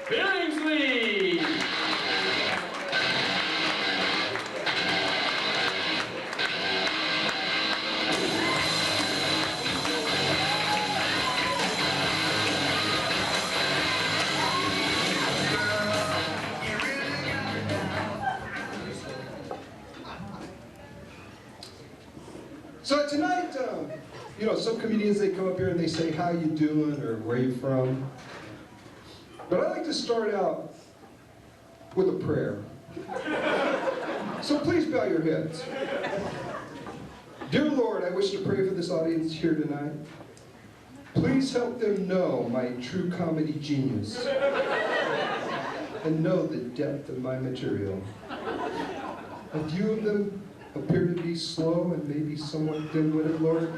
Billingsley. So tonight, some comedians, they come up here and they say, how you doing, or where you from? But I like to start out with a prayer. So please bow your heads. Dear Lord, I wish to pray for this audience here tonight. Please help them know my true comedy genius and know the depth of my material. A few of them appear to be slow and maybe somewhat dim-witted, Lord.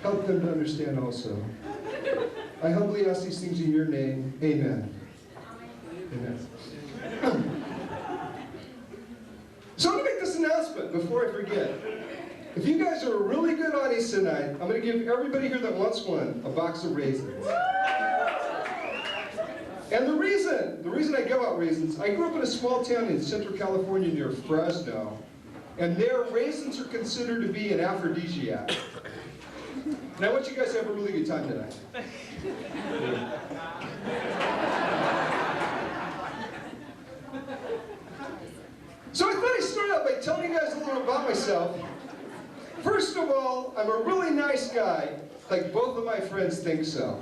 Help them to understand also. I humbly ask these things in your name. Amen. Amen. So I'm going to make this announcement before I forget. If you guys are a really good audience tonight, I'm going to give everybody here that wants one a box of raisins. And the reason I give out raisins, I grew up in a small town in Central California near Fresno, and there raisins are considered to be an aphrodisiac. And I want you guys to have a really good time tonight. So I thought I'd start out by telling you guys a little about myself. First of all, I'm a really nice guy, like both of my friends think so.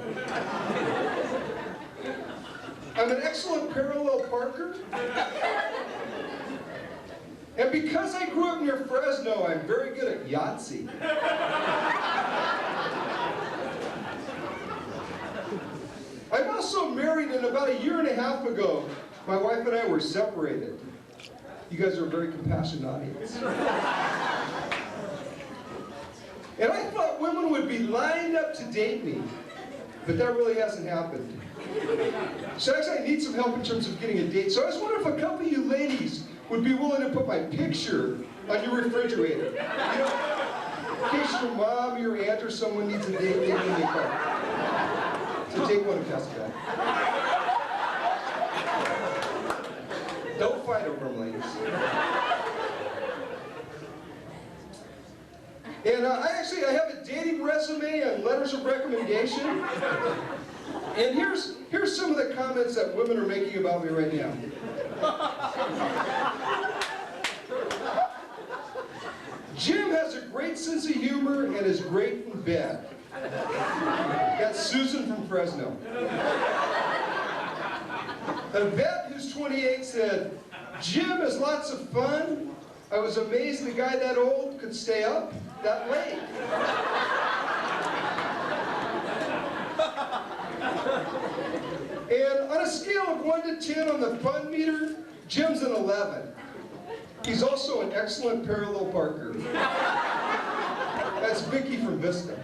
I'm an excellent parallel parker. And because I grew up near Fresno, I'm very good at Yahtzee. I'm also married, and about 1.5 years ago, my wife and I were separated. You guys are a very compassionate audience. And I thought women would be lined up to date me, but that really hasn't happened. So actually I need some help in terms of getting a date. So I was wondering if a couple of you ladies would be willing to put my picture on your refrigerator. In case your mom, your aunt, or someone needs a date, they can make one. So take one and pass it back. Don't fight over them, ladies. And I have a dating resume and letters of recommendation. And here's some of the comments that women are making about me right now. Jim has a great sense of humor and is great in bed. That's Susan from Fresno. Yvette, who's 28, said, Jim has lots of fun. I was amazed a guy that old could stay up that late. And on a scale of 1 to 10 on the fun meter, Jim's an 11. He's also an excellent parallel parker. That's Vicky from Vista.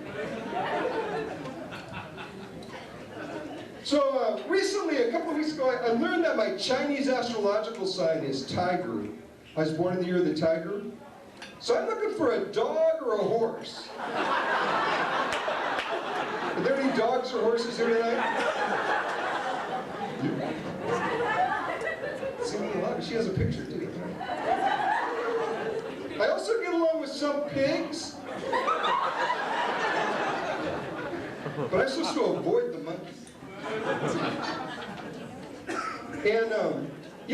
So recently, a couple of weeks ago, I learned that my Chinese astrological sign is Tiger. I was born in the year of the tiger. So I'm looking for a dog or a horse. Are there any dogs or horses here tonight? She has a picture too. I also get along with some pigs. But I'm supposed to avoid the monkeys. And,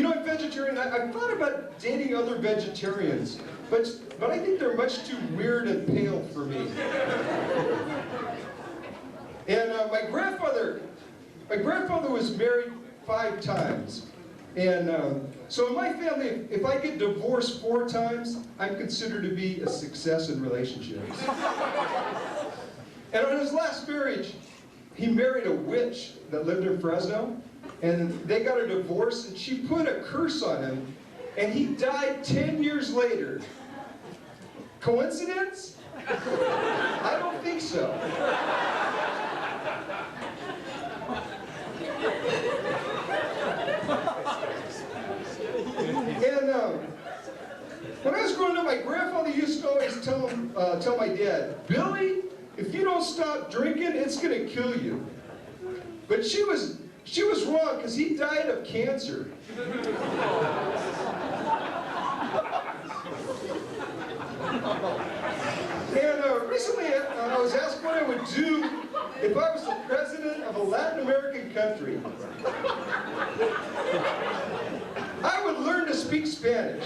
I'm vegetarian. I've thought about dating other vegetarians, but I think they're much too weird and pale for me. And my grandfather was married 5 times. And so in my family, if I get divorced 4 times, I'm considered to be a success in relationships. And on his last marriage, he married a witch that lived in Fresno, and they got a divorce, and she put a curse on him, and he died 10 years later. Coincidence? I don't think so. And when I was growing up, my grandfather used to always tell my dad, Billy, if you don't stop drinking, it's going to kill you. But she was wrong, because he died of cancer. And recently I was asked what I would do if I was the president of a Latin American country. I would learn to speak Spanish.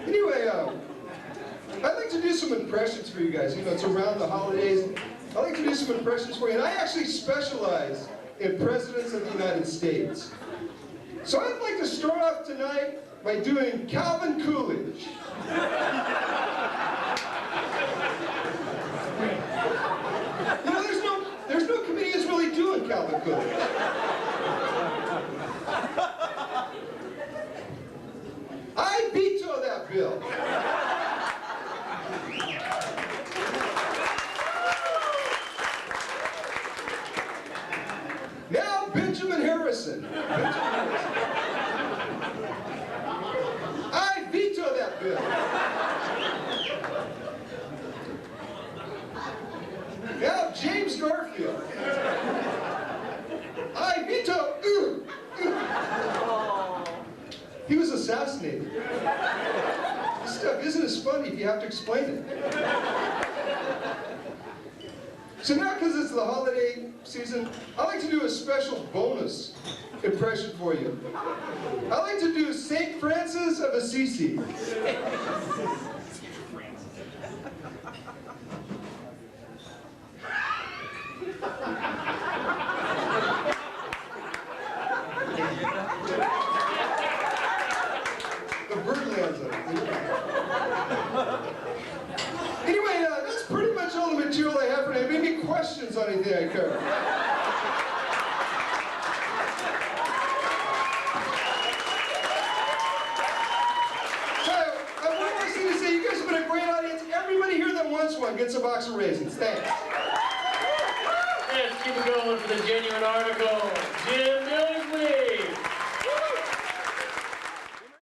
Anyway, I'd like to do some impressions for you guys. You know, it's around the holidays. I'd like to do some impressions for you. And I actually specialize in presidents of the United States. So I'd like to start off tonight by doing Calvin Coolidge. You know, there's no comedians really doing Calvin Coolidge. I veto that bill. Now, Benjamin Harrison. I veto that bill. Now, James Garfield. I veto. He was assassinated. This stuff isn't as funny if you have to explain it. So now, because it's the holiday season, I like to do a special bonus impression for you. I like to do St. Francis of Assisi. The bird lands on it. Anyway, that's pretty much all the material I have for today. Maybe questions on anything I covered. So, one last thing to say, you guys have been a great audience. Everybody here that wants one gets a box of raisins. Thanks. Let's keep it going for the genuine article, Jim Billingsley.